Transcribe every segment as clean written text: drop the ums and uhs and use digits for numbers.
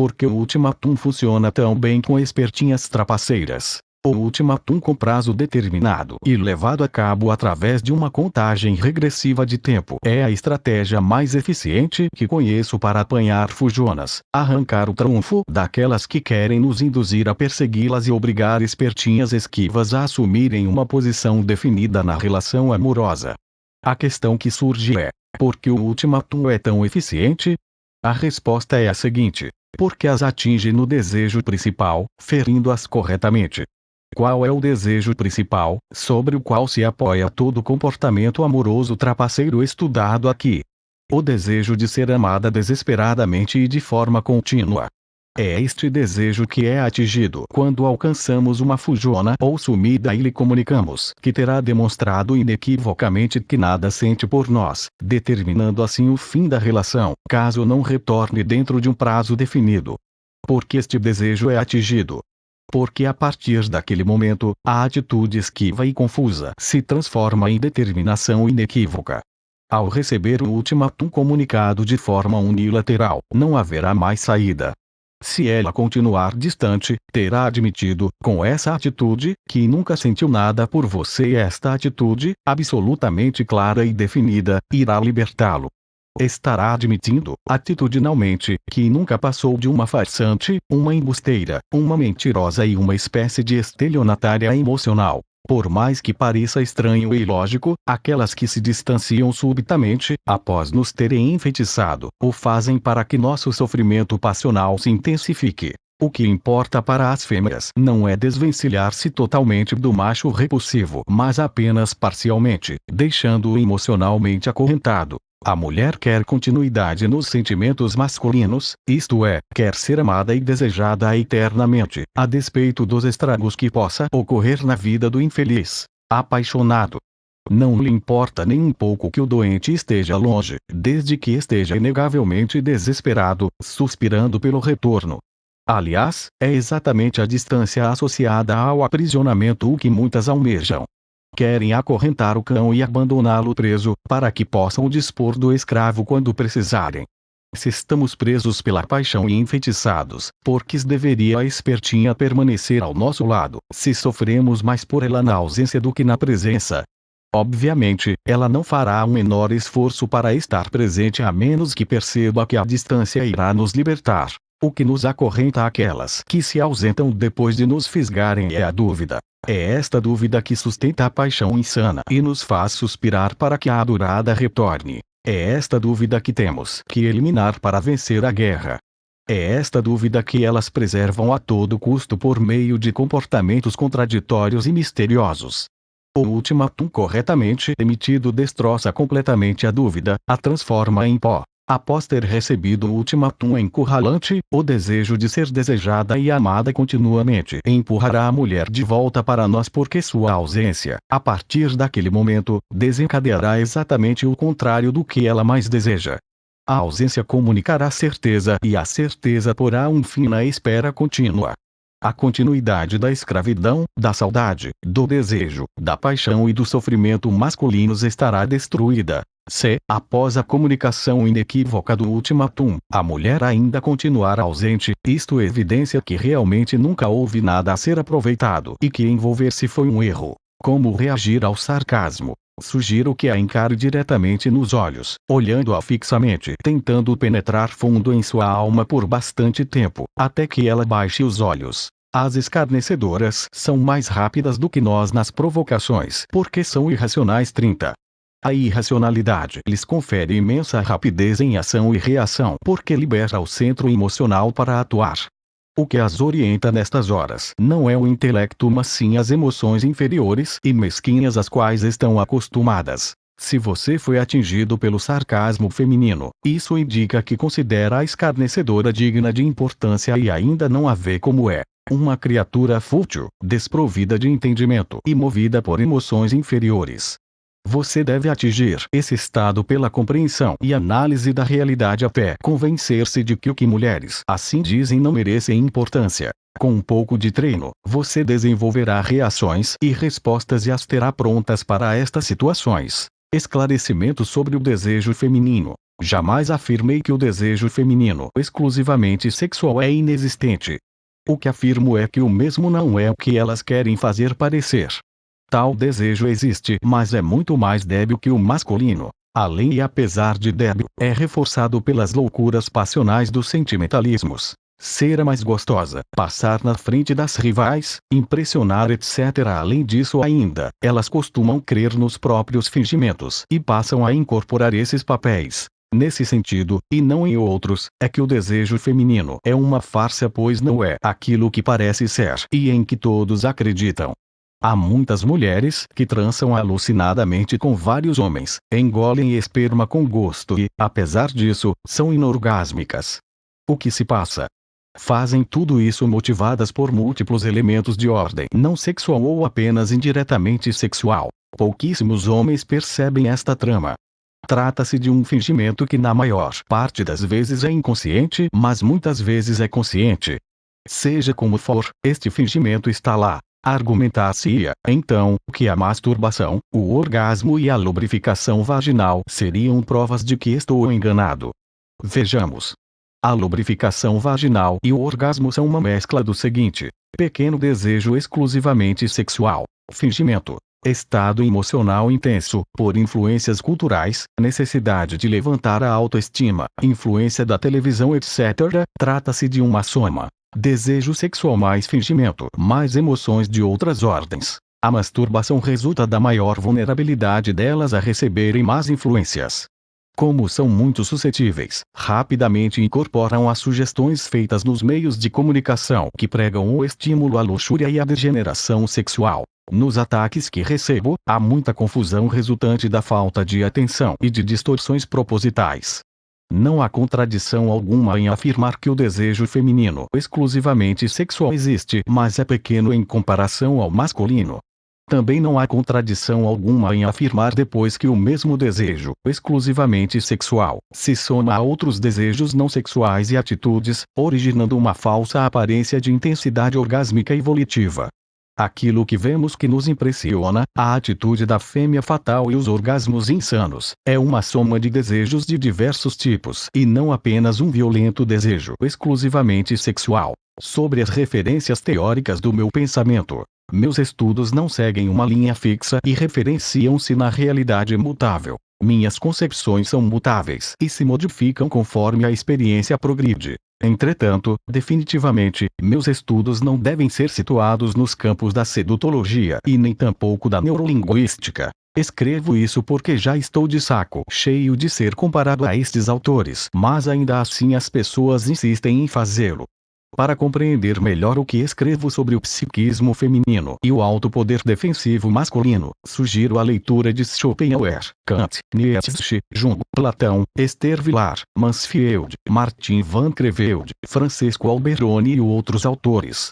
Porque o ultimatum funciona tão bem com espertinhas trapaceiras. O ultimatum com prazo determinado e levado a cabo através de uma contagem regressiva de tempo é a estratégia mais eficiente que conheço para apanhar fujonas, arrancar o trunfo daquelas que querem nos induzir a persegui-las e obrigar espertinhas esquivas a assumirem uma posição definida na relação amorosa. A questão que surge é: por que o ultimatum é tão eficiente? A resposta é a seguinte: porque as atinge no desejo principal, ferindo-as corretamente. Qual é o desejo principal, sobre o qual se apoia todo comportamento amoroso trapaceiro estudado aqui? O desejo de ser amada desesperadamente e de forma contínua. É este desejo que é atingido quando alcançamos uma fujona ou sumida e lhe comunicamos que terá demonstrado inequivocamente que nada sente por nós, determinando assim o fim da relação, caso não retorne dentro de um prazo definido. Porque este desejo é atingido? Porque a partir daquele momento, a atitude esquiva e confusa se transforma em determinação inequívoca. Ao receber o ultimatum comunicado de forma unilateral, não haverá mais saída. Se ela continuar distante, terá admitido, com essa atitude, que nunca sentiu nada por você e esta atitude, absolutamente clara e definida, irá libertá-lo. Estará admitindo, atitudinalmente, que nunca passou de uma farsante, uma embusteira, uma mentirosa e uma espécie de estelionatária emocional. Por mais que pareça estranho e ilógico, aquelas que se distanciam subitamente, após nos terem enfeitiçado, o fazem para que nosso sofrimento passional se intensifique. O que importa para as fêmeas não é desvencilhar-se totalmente do macho repulsivo, mas apenas parcialmente, deixando-o emocionalmente acorrentado. A mulher quer continuidade nos sentimentos masculinos, isto é, quer ser amada e desejada eternamente, a despeito dos estragos que possa ocorrer na vida do infeliz apaixonado. Não lhe importa nem um pouco que o doente esteja longe, desde que esteja inegavelmente desesperado, suspirando pelo retorno. Aliás, é exatamente a distância associada ao aprisionamento o que muitas almejam. Querem acorrentar o cão e abandoná-lo preso, para que possam dispor do escravo quando precisarem. Se estamos presos pela paixão e enfeitiçados, por que deveria a espertinha permanecer ao nosso lado, se sofremos mais por ela na ausência do que na presença? Obviamente, ela não fará um menor esforço para estar presente a menos que perceba que a distância irá nos libertar. O que nos acorrenta àquelas que se ausentam depois de nos fisgarem é a dúvida. É esta dúvida que sustenta a paixão insana e nos faz suspirar para que a adorada retorne. É esta dúvida que temos que eliminar para vencer a guerra. É esta dúvida que elas preservam a todo custo por meio de comportamentos contraditórios e misteriosos. O ultimatum corretamente emitido destroça completamente a dúvida, a transforma em pó. Após ter recebido o ultimatum encurralante, o desejo de ser desejada e amada continuamente empurrará a mulher de volta para nós porque sua ausência, a partir daquele momento, desencadeará exatamente o contrário do que ela mais deseja. A ausência comunicará certeza e a certeza porá um fim na espera contínua. A continuidade da escravidão, da saudade, do desejo, da paixão e do sofrimento masculinos estará destruída. Se, após a comunicação inequívoca do ultimatum, a mulher ainda continuar ausente, isto é evidência que realmente nunca houve nada a ser aproveitado e que envolver-se foi um erro. Como reagir ao sarcasmo? Sugiro que a encare diretamente nos olhos, olhando-a fixamente, tentando penetrar fundo em sua alma por bastante tempo, até que ela baixe os olhos. As escarnecedoras são mais rápidas do que nós nas provocações, porque são irracionais. 30. A irracionalidade lhes confere imensa rapidez em ação e reação porque libera o centro emocional para atuar. O que as orienta nestas horas não é o intelecto mas sim as emoções inferiores e mesquinhas às quais estão acostumadas. Se você foi atingido pelo sarcasmo feminino, isso indica que considera a escarnecedora digna de importância e ainda não a vê como é. Uma criatura fútil, desprovida de entendimento e movida por emoções inferiores. Você deve atingir esse estado pela compreensão e análise da realidade até convencer-se de que o que mulheres assim dizem não merece importância. Com um pouco de treino, você desenvolverá reações e respostas e as terá prontas para estas situações. Esclarecimento sobre o desejo feminino. Jamais afirmei que o desejo feminino exclusivamente sexual é inexistente. O que afirmo é que o mesmo não é o que elas querem fazer parecer. Tal desejo existe, mas é muito mais débil que o masculino. Além e apesar de débil, é reforçado pelas loucuras passionais dos sentimentalismos. Ser a mais gostosa, passar na frente das rivais, impressionar etc. Além disso ainda, elas costumam crer nos próprios fingimentos e passam a incorporar esses papéis. Nesse sentido, e não em outros, é que o desejo feminino é uma farsa, pois não é aquilo que parece ser e em que todos acreditam. Há muitas mulheres que transam alucinadamente com vários homens, engolem esperma com gosto e, apesar disso, são inorgásmicas. O que se passa? Fazem tudo isso motivadas por múltiplos elementos de ordem não sexual ou apenas indiretamente sexual. Pouquíssimos homens percebem esta trama. Trata-se de um fingimento que na maior parte das vezes é inconsciente, mas muitas vezes é consciente. Seja como for, este fingimento está lá. Argumentar-se-ia, então, que a masturbação, o orgasmo e a lubrificação vaginal seriam provas de que estou enganado. Vejamos. A lubrificação vaginal e o orgasmo são uma mescla do seguinte: pequeno desejo exclusivamente sexual, fingimento, estado emocional intenso, por influências culturais, necessidade de levantar a autoestima, influência da televisão etc. Trata-se de uma soma. Desejo sexual mais fingimento, mais emoções de outras ordens. A masturbação resulta da maior vulnerabilidade delas a receberem más influências. Como são muito suscetíveis, rapidamente incorporam as sugestões feitas nos meios de comunicação que pregam o estímulo à luxúria e à degeneração sexual. Nos ataques que recebo, há muita confusão resultante da falta de atenção e de distorções propositais. Não há contradição alguma em afirmar que o desejo feminino exclusivamente sexual existe, mas é pequeno em comparação ao masculino. Também não há contradição alguma em afirmar depois que o mesmo desejo, exclusivamente sexual, se soma a outros desejos não sexuais e atitudes, originando uma falsa aparência de intensidade orgásmica e volitiva. Aquilo que vemos que nos impressiona, a atitude da fêmea fatal e os orgasmos insanos, é uma soma de desejos de diversos tipos e não apenas um violento desejo exclusivamente sexual. Sobre as referências teóricas do meu pensamento, meus estudos não seguem uma linha fixa e referenciam-se na realidade mutável. Minhas concepções são mutáveis e se modificam conforme a experiência progride. Entretanto, definitivamente, meus estudos não devem ser situados nos campos da sedutologia e nem tampouco da neurolinguística. Escrevo isso porque já estou de saco cheio de ser comparado a estes autores, mas ainda assim as pessoas insistem em fazê-lo. Para compreender melhor o que escrevo sobre o psiquismo feminino e o alto poder defensivo masculino, sugiro a leitura de Schopenhauer, Kant, Nietzsche, Jung, Platão, Esther Vilar, Mansfield, Martin van Creveld, Francesco Alberoni e outros autores.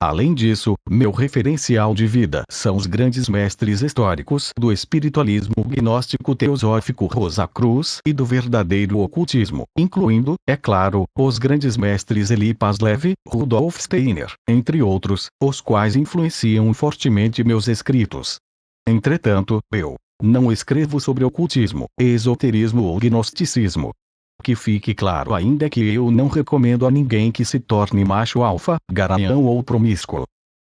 Além disso, meu referencial de vida são os grandes mestres históricos do espiritualismo gnóstico teosófico Rosa Cruz e do verdadeiro ocultismo, incluindo, é claro, os grandes mestres Elie Paslev, Rudolf Steiner, entre outros, os quais influenciam fortemente meus escritos. Entretanto, eu não escrevo sobre ocultismo, esoterismo ou gnosticismo. Que fique claro ainda que eu não recomendo a ninguém que se torne macho alfa, garanhão ou promíscuo.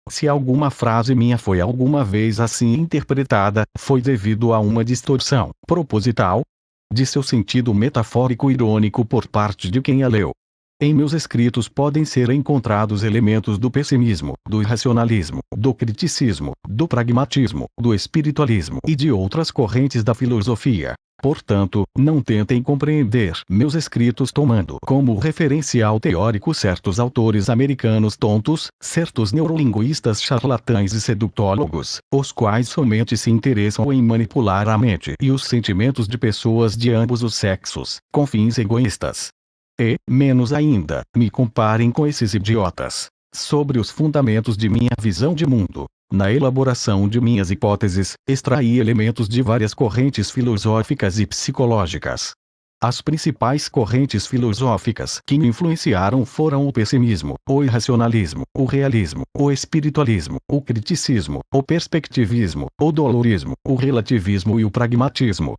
Se alguma frase minha foi alguma vez assim interpretada, foi devido a uma distorção, proposital, de seu sentido metafórico irônico por parte de quem a leu. Em meus escritos podem ser encontrados elementos do pessimismo, do irracionalismo, do criticismo, do pragmatismo, do espiritualismo e de outras correntes da filosofia. Portanto, não tentem compreender meus escritos tomando como referencial teórico certos autores americanos tontos, certos neurolinguistas charlatães e sedutólogos, os quais somente se interessam em manipular a mente e os sentimentos de pessoas de ambos os sexos, com fins egoístas. E, menos ainda, me comparem com esses idiotas. Sobre os fundamentos de minha visão de mundo. Na elaboração de minhas hipóteses, extraí elementos de várias correntes filosóficas e psicológicas. As principais correntes filosóficas que me influenciaram foram o pessimismo, o irracionalismo, o realismo, o espiritualismo, o criticismo, o perspectivismo, o dolorismo, o relativismo e o pragmatismo.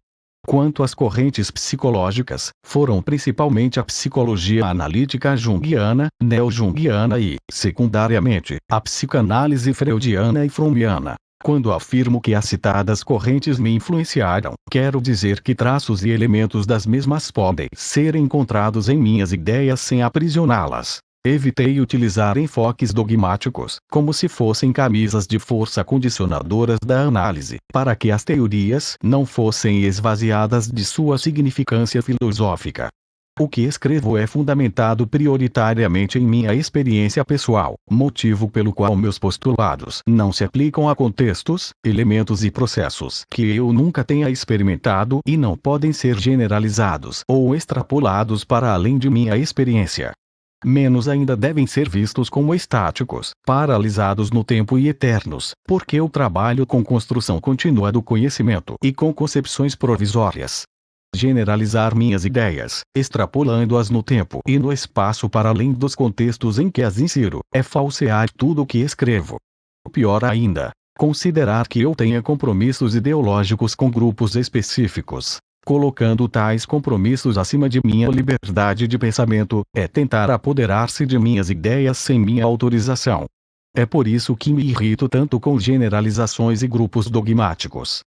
Quanto às correntes psicológicas, foram principalmente a psicologia analítica junguiana, neo-junguiana e, secundariamente, a psicanálise freudiana e fromiana. Quando afirmo que as citadas correntes me influenciaram, quero dizer que traços e elementos das mesmas podem ser encontrados em minhas ideias sem aprisioná-las. Evitei utilizar enfoques dogmáticos, como se fossem camisas de força condicionadoras da análise, para que as teorias não fossem esvaziadas de sua significância filosófica. O que escrevo é fundamentado prioritariamente em minha experiência pessoal, motivo pelo qual meus postulados não se aplicam a contextos, elementos e processos que eu nunca tenha experimentado e não podem ser generalizados ou extrapolados para além de minha experiência. Menos ainda devem ser vistos como estáticos, paralisados no tempo e eternos, porque eu trabalho com construção contínua do conhecimento e com concepções provisórias. Generalizar minhas ideias, extrapolando-as no tempo e no espaço para além dos contextos em que as insiro, é falsear tudo o que escrevo. Pior ainda, considerar que eu tenha compromissos ideológicos com grupos específicos, colocando tais compromissos acima de minha liberdade de pensamento, é tentar apoderar-se de minhas ideias sem minha autorização. É por isso que me irrito tanto com generalizações e grupos dogmáticos.